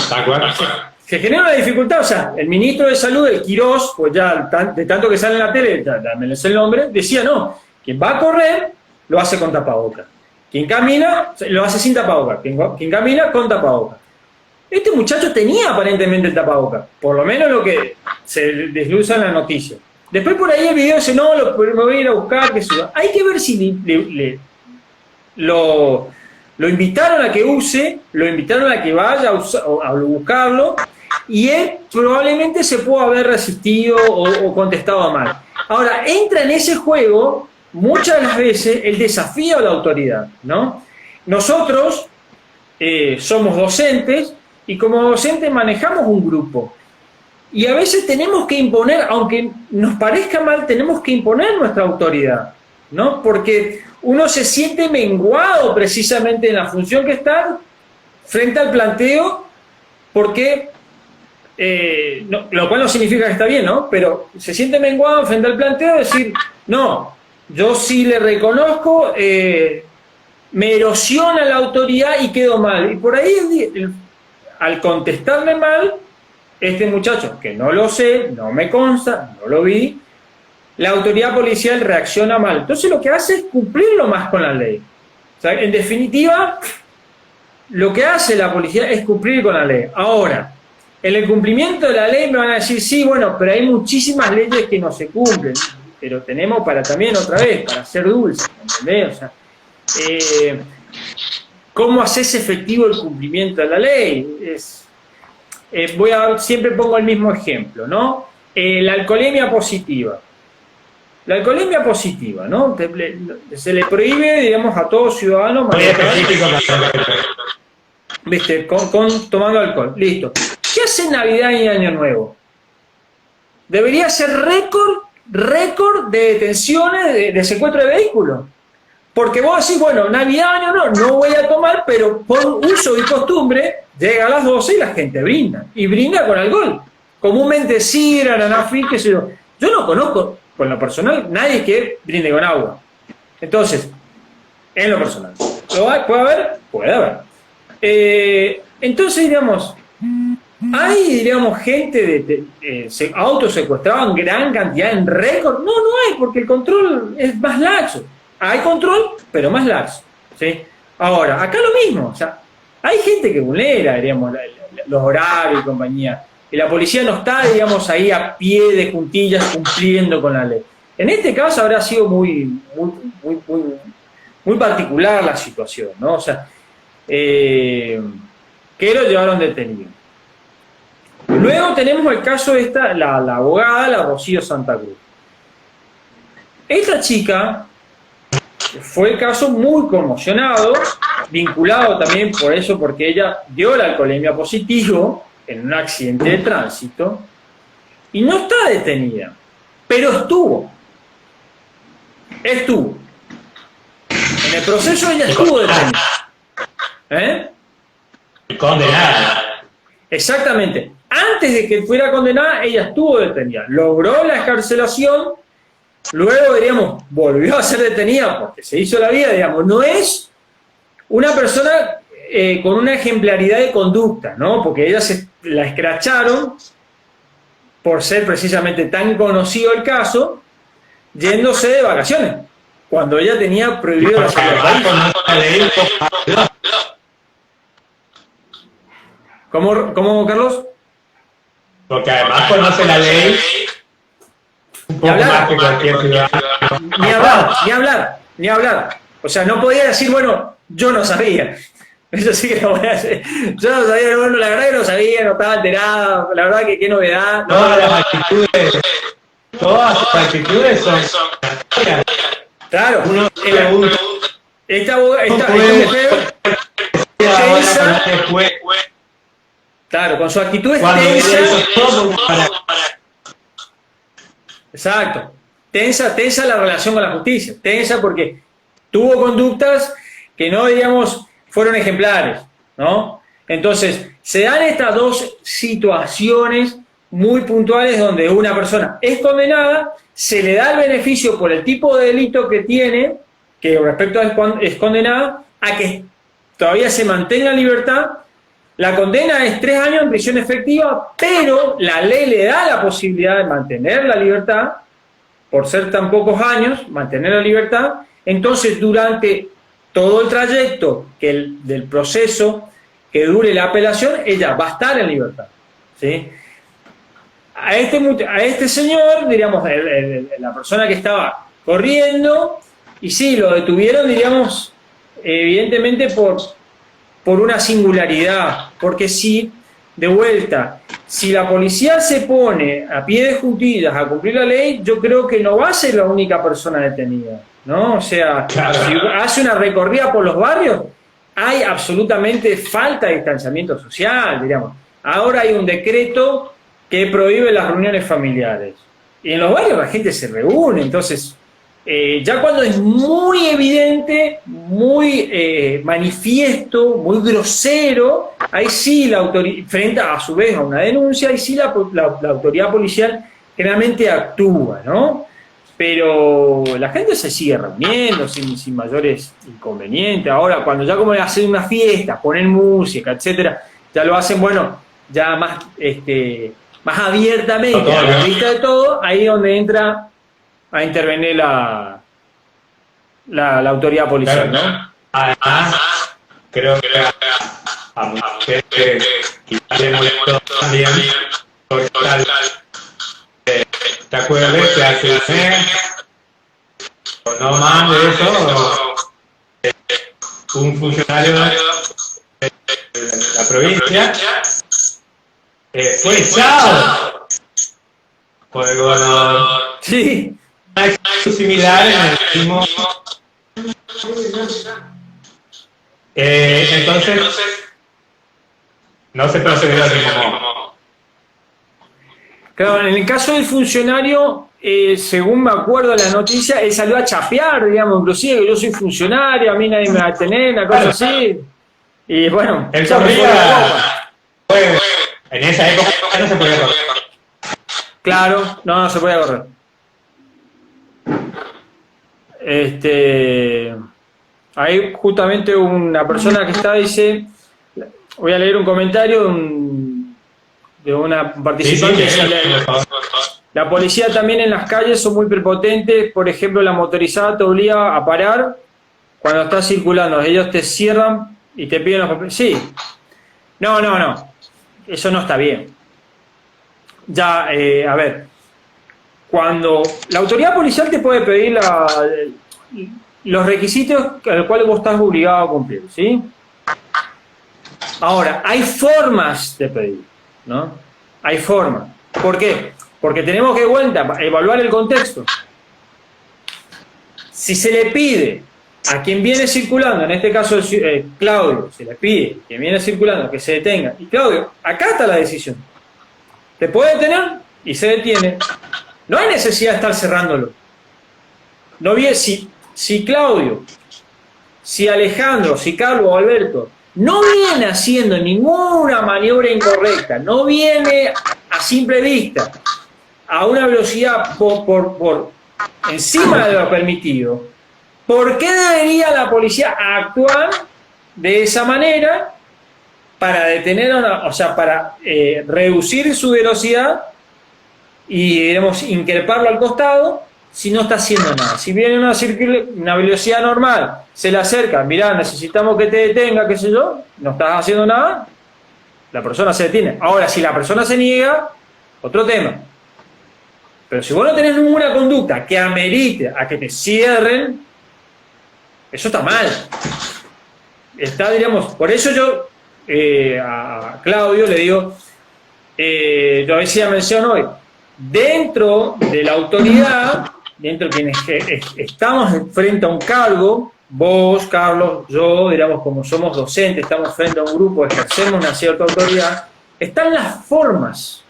Speaker 2: Se genera una dificultad, o sea, el ministro de Salud, el Quirós, pues ya de tanto que sale en la tele, me sé el nombre, decía, no, quien va a correr lo hace con tapabocas. Quien camina lo hace sin tapabocas. Quien camina con tapabocas. Este muchacho tenía aparentemente el tapabocas, por lo menos lo que se desluza en la noticia. Después por ahí el video dice, no, me voy a ir a buscar, qué sé yo. Hay que ver si lo invitaron a que use, lo invitaron a que vaya a buscarlo, y él probablemente se pudo haber resistido o contestado mal. Ahora, entra en ese juego muchas de las veces el desafío a la autoridad, ¿no? Nosotros somos docentes y como docentes manejamos un grupo. Y a veces tenemos que imponer, aunque nos parezca mal, tenemos que imponer nuestra autoridad, ¿no? Porque uno se siente menguado precisamente en la función que está frente al planteo, porque, lo cual no significa que está bien, ¿no? Pero se siente menguado frente al planteo de decir, no, yo sí le reconozco, me erosiona la autoridad y quedo mal. Y por ahí, al contestarle mal, este muchacho, que no lo sé, no me consta, no lo vi, la autoridad policial reacciona mal. Entonces lo que hace es cumplirlo más con la ley. O sea, en definitiva, lo que hace la policía es cumplir con la ley. Ahora, en el cumplimiento de la ley me van a decir, sí, bueno, pero hay muchísimas leyes que no se cumplen. Pero tenemos para también, otra vez, para ser dulces, ¿entendés? O sea, ¿cómo haces efectivo el cumplimiento de la ley? Siempre pongo el mismo ejemplo, ¿no? La alcoholemia positiva. La alcoholemia positiva, ¿no? Se le prohíbe, digamos, a todo ciudadano ¿viste? Tomando alcohol. Listo. ¿Qué hace Navidad y Año Nuevo? Debería ser récord de detenciones, de secuestro de vehículos. Porque vos decís, bueno, Navidad, Año Nuevo, no voy a tomar, pero por uso y costumbre, llega a las 12 y la gente brinda. Y brinda con alcohol. Comúnmente sidra, ananá, qué sé yo. Yo no conozco, con lo personal, nadie que brinde con agua. Entonces, en lo personal. ¿Puede haber? Puede haber. Entonces, digamos, hay, digamos, gente autos secuestrados en gran cantidad, en récord. No hay, porque el control es más laxo. Hay control, pero más laxo, ¿sí? Ahora, acá lo mismo, o sea, hay gente que vulnera, digamos, los horarios y compañía, y la policía no está, digamos, ahí a pie de juntillas cumpliendo con la ley. En este caso habrá sido muy particular la situación, ¿no? O sea, que lo llevaron detenido. Luego tenemos el caso de la abogada, la Rocío Santa Cruz. Esta chica fue el caso muy conmocionado, vinculado también por eso, porque ella dio la alcoholemia positivo en un accidente de tránsito y no está detenida, pero estuvo. En el proceso ella estuvo detenida.
Speaker 1: Condenada.
Speaker 2: Exactamente. Antes de que fuera condenada, ella estuvo detenida. Logró la excarcelación. Luego, digamos, volvió a ser detenida porque se hizo la vida, digamos, no es una persona con una ejemplaridad de conducta, ¿no? Porque ella la escracharon por ser precisamente tan conocido el caso, yéndose de vacaciones, cuando ella tenía prohibido la salida del país. ¿Cómo, Carlos?
Speaker 1: Porque además conoce la ley un poco más que cualquier ciudadano.
Speaker 2: Ni hablar. O sea, no podía decir, bueno, yo no sabía. Eso sí que lo voy a hacer. Yo no sabía, bueno, la verdad que no sabía, no estaba enterada, la verdad que qué novedad.
Speaker 1: Todas sus actitudes son...
Speaker 2: Claro, esta mujer tensa, claro, con su actitud tensa. Exacto. tensa la relación con la justicia, tensa porque tuvo conductas que no, digamos, fueron ejemplares, ¿no? Entonces, se dan estas dos situaciones muy puntuales donde una persona es condenada, se le da el beneficio por el tipo de delito que tiene, que respecto a es condenada, a que todavía se mantenga en libertad. La condena es 3 años en prisión efectiva, pero la ley le da la posibilidad de mantener la libertad, por ser tan pocos años, mantener la libertad. Entonces, durante todo el trayecto del proceso que dure la apelación, ella va a estar en libertad, ¿sí? A este señor, diríamos, la persona que estaba corriendo, y sí, lo detuvieron, diríamos, evidentemente por una singularidad, porque si, de vuelta, si la policía se pone a pie de juntillas a cumplir la ley, yo creo que no va a ser la única persona detenida, ¿no? O sea, claro, si hace una recorrida por los barrios, hay absolutamente falta de distanciamiento social, diríamos. Ahora hay un decreto que prohíbe las reuniones familiares. Y en los barrios la gente se reúne, entonces, ya cuando es muy evidente, muy manifiesto, muy grosero, ahí sí la autoridad, frente a su vez a una denuncia, ahí sí la autoridad policial generalmente actúa, ¿no? Pero la gente se sigue reuniendo sin mayores inconvenientes. Ahora, cuando ya como hacen una fiesta, ponen música, etcétera, ya lo hacen, bueno, ya más más abiertamente, a la vista de todo, ahí es donde entra a intervenir la autoridad policial, ¿no?
Speaker 1: Además, creo que a mucha gente quizás le molestó también por tal, ¿te acuerdas que hace un mes, o no más de eso, un funcionario de la provincia fue echado por el gobernador?
Speaker 2: Sí.
Speaker 1: Una acción similar en el mismo. Entonces, no se procedió al mismo modo.
Speaker 2: Claro, en el caso del funcionario, según me acuerdo de la noticia, él salió a chapear, digamos, inclusive que yo soy funcionario, a mí nadie me va a detener, una cosa así. Y bueno,
Speaker 1: él corría, en esa época no se podía correr.
Speaker 2: Claro, no se podía correr. Ahí justamente una persona que está dice, voy a leer un comentario de una participante.
Speaker 1: Sí,
Speaker 2: la policía también en las calles son muy prepotentes, por ejemplo la motorizada te obliga a parar cuando estás circulando, ellos te cierran y te piden los papeles. Sí, no, eso no está bien. Ya, a ver, cuando la autoridad policial te puede pedir los requisitos a los cuales vos estás obligado a cumplir, ¿sí? Ahora, hay formas de pedir, ¿no? Hay formas. ¿Por qué? Porque tenemos que evaluar el contexto. Si se le pide a quien viene circulando, en este caso Claudio, se le pide a quien viene circulando que se detenga, y Claudio acata la decisión. Te puede detener y se detiene. No hay necesidad de estar cerrándolo. No bien, si Claudio, si Alejandro, si Carlos o Alberto no viene haciendo ninguna maniobra incorrecta, no viene a simple vista a una velocidad por encima de lo permitido, ¿por qué debería la policía actuar de esa manera para detener, para reducir su velocidad y, digamos, increparlo al costado si no está haciendo nada? Si viene una velocidad normal, se le acerca, mirá, necesitamos que te detenga, qué sé yo, no estás haciendo nada, la persona se detiene. Ahora, si la persona se niega, otro tema. Pero si vos no tenés ninguna conducta que amerite a que te cierren, eso está mal. Está, digamos, por eso yo a Claudio le digo, yo a veces menciono hoy, dentro de la autoridad, dentro de quienes estamos frente a un cargo, vos, Carlos, yo, digamos, como somos docentes, estamos frente a un grupo, ejercemos una cierta autoridad, están las formas,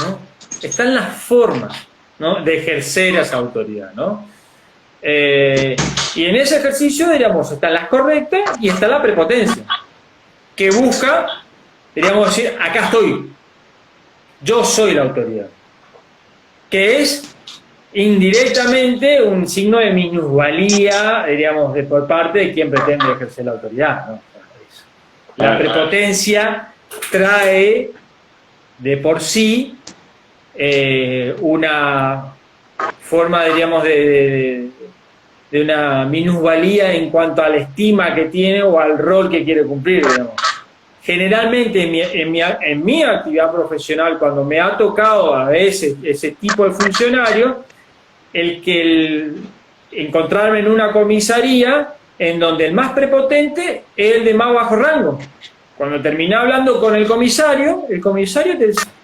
Speaker 2: ¿no? Están las formas. ¿no? De ejercer esa autoridad, ¿no? Y en ese ejercicio, diríamos, están las correctas y está la prepotencia, que busca, diríamos decir, acá estoy, yo soy la autoridad, que es indirectamente un signo de minusvalía, diríamos, por parte de quien pretende ejercer la autoridad, ¿no? La prepotencia trae de por sí una forma, diríamos, de una minusvalía en cuanto a la estima que tiene o al rol que quiere cumplir, digamos. Generalmente en mi actividad profesional, cuando me ha tocado a veces ese tipo de funcionario, encontrarme en una comisaría en donde el más prepotente es el de más bajo rango. Cuando termina hablando con el comisario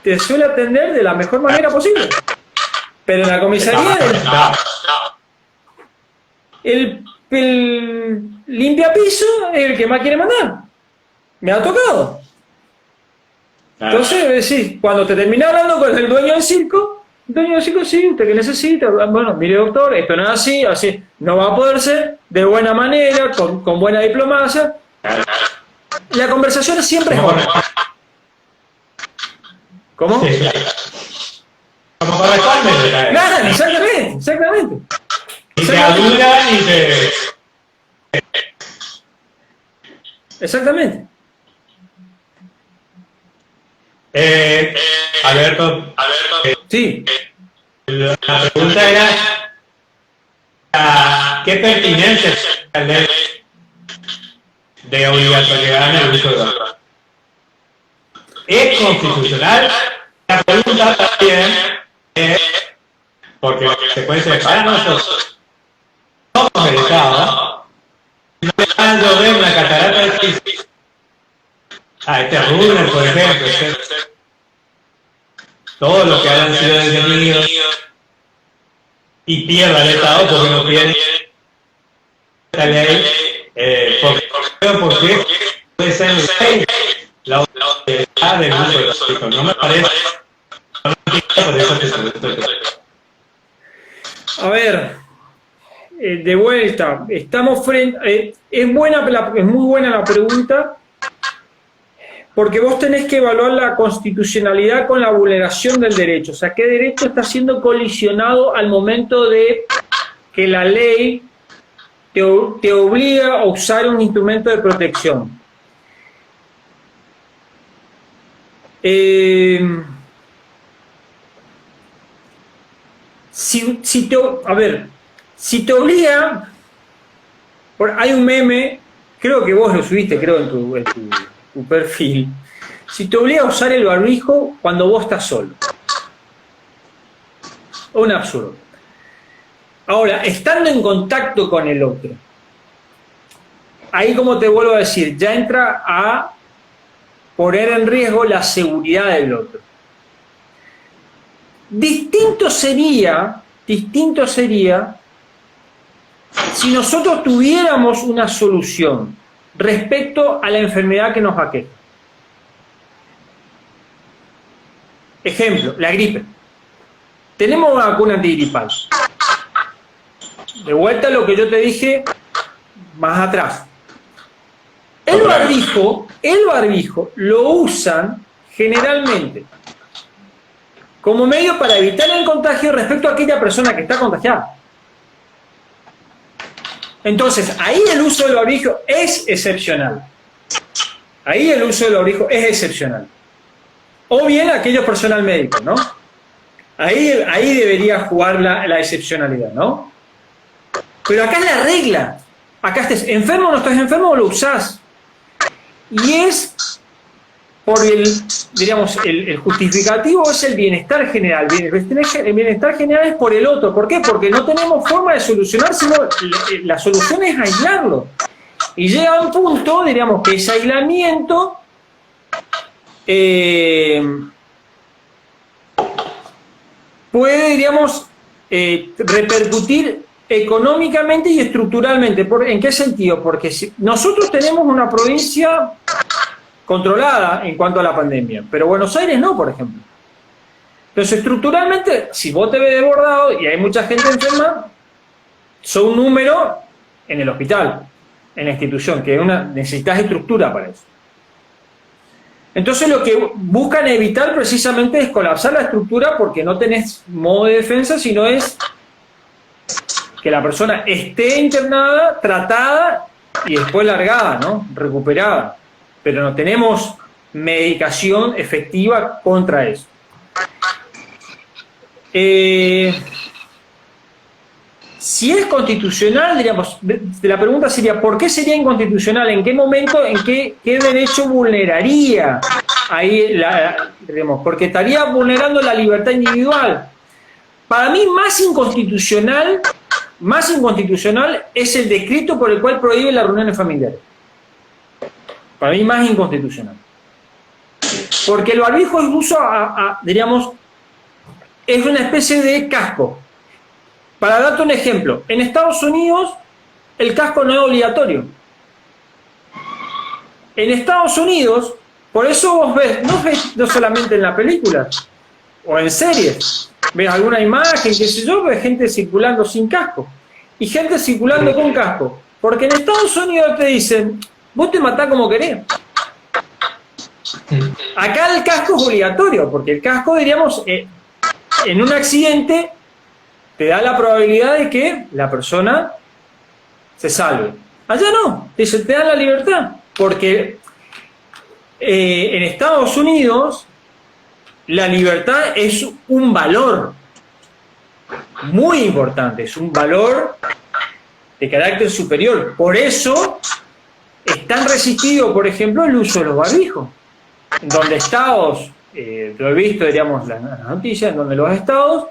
Speaker 2: te suele atender de la mejor manera posible. Pero en la comisaría el limpiapiso es el que más quiere mandar. Me ha tocado. Entonces, sí, cuando te termina hablando con el dueño del circo, sí, usted que necesita, bueno, mire doctor, esto no es así, así, no va a poder ser, de buena manera, con buena diplomacia. La conversación siempre es buena. ¿Cómo?
Speaker 1: Sí, claro. Como corresponde.
Speaker 2: Claro, exactamente.
Speaker 1: Ni te adula ni te...
Speaker 2: Exactamente.
Speaker 1: Alberto,
Speaker 2: Sí.
Speaker 1: la pregunta era ¿qué pertinencia la ley de obligatoriedad en el uso de drogas? ¿Es constitucional? La pregunta también es porque la consecuencia es para nosotros somos el Estado, no le van a llover una catarata de crisis a este Rubner, por ejemplo, todos los que hayan sido detenidos y pierdan el Estado porque no quieren esta ley, porque puede ser ley la autoridad del uso de los hijos. No me parece, no entiendo por eso que se pregunta.
Speaker 2: A ver, de vuelta, estamos frente, es muy buena la pregunta, porque vos tenés que evaluar la constitucionalidad con la vulneración del derecho. O sea, qué derecho está siendo colisionado al momento de que la ley te obliga a usar un instrumento de protección. Si te obliga, hay un meme, creo que vos lo subiste, creo, en tu perfil. Si te obliga a usar el barbijo cuando vos estás solo. Un absurdo. Ahora, estando en contacto con el otro, ahí, como te vuelvo a decir, ya entra a poner en riesgo la seguridad del otro. Distinto sería si nosotros tuviéramos una solución respecto a la enfermedad que nos aqueja. Ejemplo, la gripe. Tenemos una vacuna antigripal. De vuelta a lo que yo te dije más atrás. El barbijo lo usan generalmente como medio para evitar el contagio respecto a aquella persona que está contagiada. Entonces, ahí el uso del barbijo es excepcional. O bien aquellos personal médico, ¿no? Ahí debería jugar la excepcionalidad, ¿no? Pero acá es la regla. Acá estés enfermo o no estás enfermo, lo usás. Y es por el justificativo, es el bienestar general. El bienestar general es por el otro. ¿Por qué? Porque no tenemos forma de solucionar, sino la solución es aislarlo. Y llega a un punto, diríamos, que ese aislamiento puede, diríamos, repercutir económicamente y estructuralmente. ¿En qué sentido? Porque si nosotros tenemos una provincia controlada en cuanto a la pandemia, pero Buenos Aires no, por ejemplo. Entonces, estructuralmente, si vos te ves desbordado y hay mucha gente enferma, son un número en el hospital, en la institución, que necesitas estructura para eso. Entonces, lo que buscan evitar precisamente es colapsar la estructura porque no tenés modo de defensa, sino es que la persona esté internada, tratada y después largada, ¿no? Recuperada. Pero no tenemos medicación efectiva contra eso. Si es constitucional, diríamos, la pregunta sería, ¿por qué sería inconstitucional? ¿En qué momento, qué derecho vulneraría ahí, digamos, porque estaría vulnerando la libertad individual? Para mí, más inconstitucional es el decreto por el cual prohíbe las reuniones familiares. Para mí, más inconstitucional. Porque el barbijo incluso, diríamos, es una especie de casco. Para darte un ejemplo, en Estados Unidos el casco no es obligatorio. En Estados Unidos, por eso vos ves no solamente en la película o en series, ves alguna imagen, qué sé yo, ves gente circulando sin casco y gente circulando con casco. Porque en Estados Unidos te dicen, vos te matás como querés. Acá el casco es obligatorio, porque el casco, diríamos, en un accidente te da la probabilidad de que la persona se salve. Allá no, te dan la libertad, porque en Estados Unidos la libertad es un valor muy importante, es un valor de carácter superior. Por eso es tan resistido, por ejemplo, el uso de los barbijos. Donde estados, lo he visto, diríamos, las noticias, en donde los estados,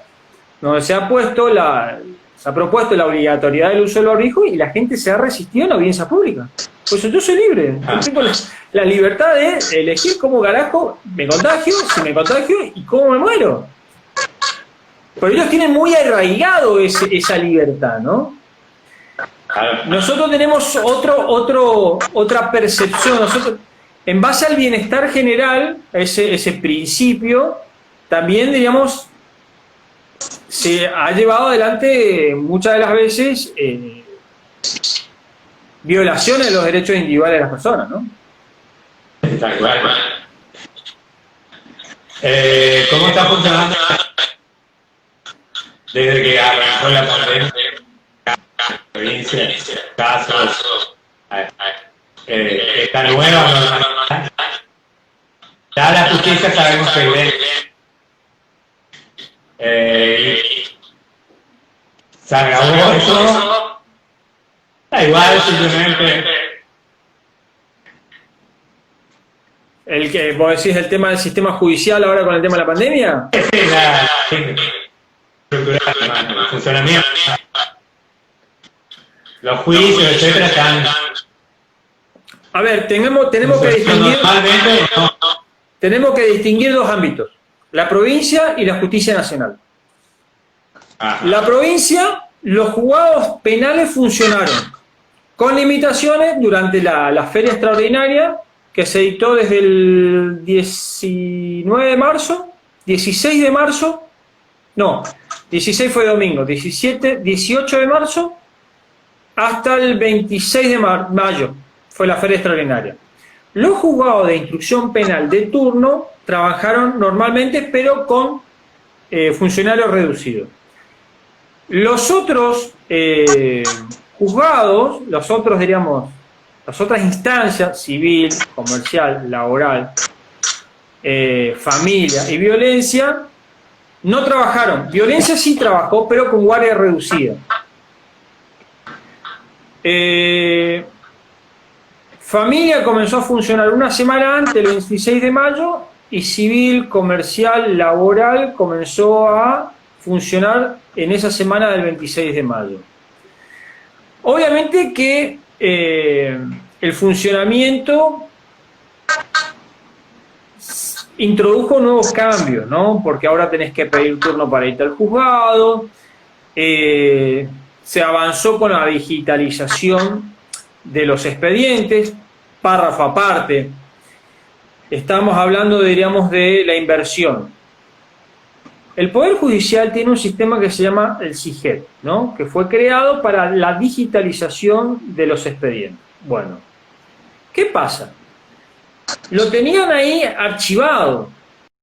Speaker 2: donde se ha propuesto la obligatoriedad del uso del barbijo y la gente se ha resistido en la audiencia pública. Pues yo soy libre, yo tengo la libertad de elegir cómo carajo me contagio, si me contagio y cómo me muero. Pero ellos tienen muy arraigado esa libertad, ¿no? Nosotros tenemos otra percepción. Nosotros, en base al bienestar general, ese principio, también, digamos, se ha llevado adelante muchas de las veces violaciones de los derechos individuales de las personas, ¿no?
Speaker 1: Está claro. ¿Cómo está funcionando desde que arrancó la pandemia? Provincia, casos, esta nueva normalidad. Ya la justicia sabemos que viene. Se acabó eso. Da igual, simplemente.
Speaker 2: El que vos decís el tema del sistema judicial ahora con el tema de la pandemia.
Speaker 1: Es la estructural, el funcionamiento. Los juicios, etcétera, están.
Speaker 2: A ver, tenemos que distinguir dos ámbitos: la provincia y la justicia nacional.
Speaker 1: Ajá.
Speaker 2: La provincia, los juzgados penales funcionaron con limitaciones durante la feria extraordinaria que se dictó desde el 19 de marzo, 16 de marzo, no, 16 fue domingo, 18 de marzo hasta el 26 de mayo fue la feria extraordinaria. Los juzgados de instrucción penal de turno trabajaron normalmente, pero con funcionarios reducidos. Los otros juzgados, diríamos, las otras instancias, civil, comercial, laboral, familia y violencia, no trabajaron. Violencia sí trabajó, pero con guardia reducida. Familia comenzó a funcionar una semana antes, el 26 de mayo, y civil, comercial, laboral comenzó a funcionar en esa semana del 26 de mayo. Obviamente que el funcionamiento introdujo nuevos cambios, ¿no? Porque ahora tenés que pedir turno para irte al juzgado, se avanzó con la digitalización de los expedientes, párrafo aparte. Estamos hablando, diríamos, de la inversión. El Poder Judicial tiene un sistema que se llama el SIGET, ¿no? Que fue creado para la digitalización de los expedientes. Bueno, ¿qué pasa? Lo tenían ahí archivado.